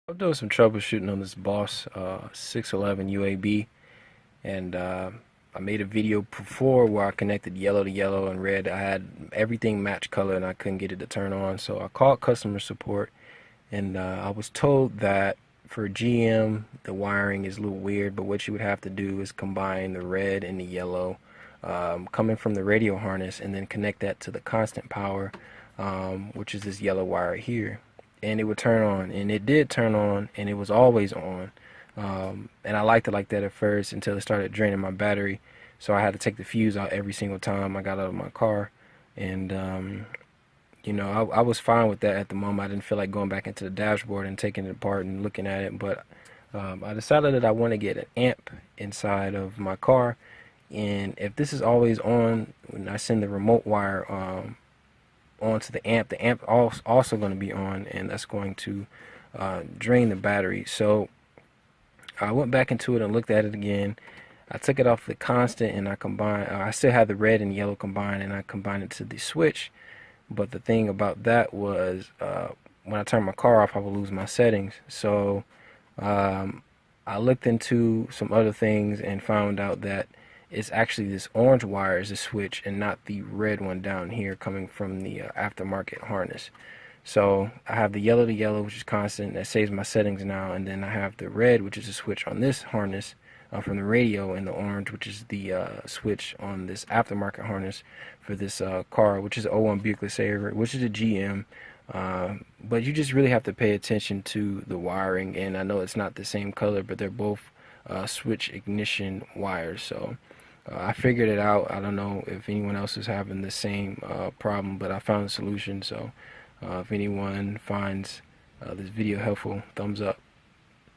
I'm doing some troubleshooting on this Boss 611 UAB, and I made a video before where I connected yellow to yellow and red. I had everything match color and I couldn't get it to turn on, so I called customer support, and I was told that for GM the wiring is a little weird, but what you would have to do is combine the red and the yellow coming from the radio harness and then connect that to the constant power, which is this yellow wire here, and it would turn on, and it did turn on, and it was always on. And I liked it like that at first until it started draining my battery, so I had to take the fuse out every single time I got out of my car. And I was fine with that at the moment. I didn't feel like going back into the dashboard and taking it apart and looking at it, but I decided that I want to get an amp inside of my car, and if this is always on when I send the remote wire onto the amp also going to be on, and that's going to drain the battery. So I went back into it and looked at it again. I took it off the constant and I combined. I still had the red and yellow combined, and I combined it to the switch. But the thing about that was, when I turned my car off, I would lose my settings. So I looked into some other things and found out that it's actually this orange wire is the switch and not the red one down here coming from the aftermarket harness. So I have the yellow to yellow, which is constant, that saves my settings now, and then I have the red, which is a switch on this harness from the radio, and the orange, which is the switch on this aftermarket harness for this car, which is an '01 Buick LeSabre, which is a GM. But you just really have to pay attention to the wiring, and I know it's not the same color, but they're both switch ignition wires. So I figured it out. I don't know if anyone else is having the same problem, but I found a solution. So if anyone finds this video helpful, thumbs up.